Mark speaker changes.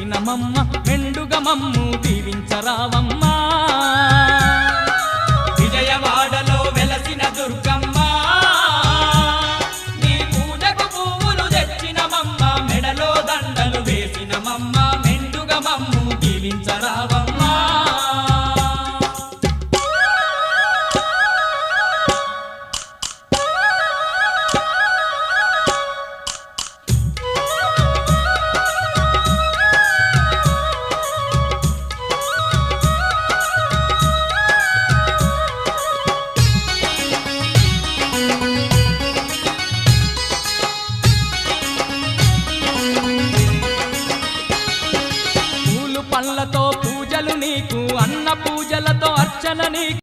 Speaker 1: వెలసినమమ్మ మెండుగా మమ్ము దీవించరావమ్మా
Speaker 2: విజయవాడలో వెలసిన దుర్గమ్మ నీ పూజకు పువ్వులు తెచ్చినమమ్మ మెడలో దండలు వేసినమమ్మ మెండుగా మమ్ము దీవించరావమ్మా
Speaker 1: పళ్ళతో పూజలు నీకు అన్న పూజలతో అర్చన నీకు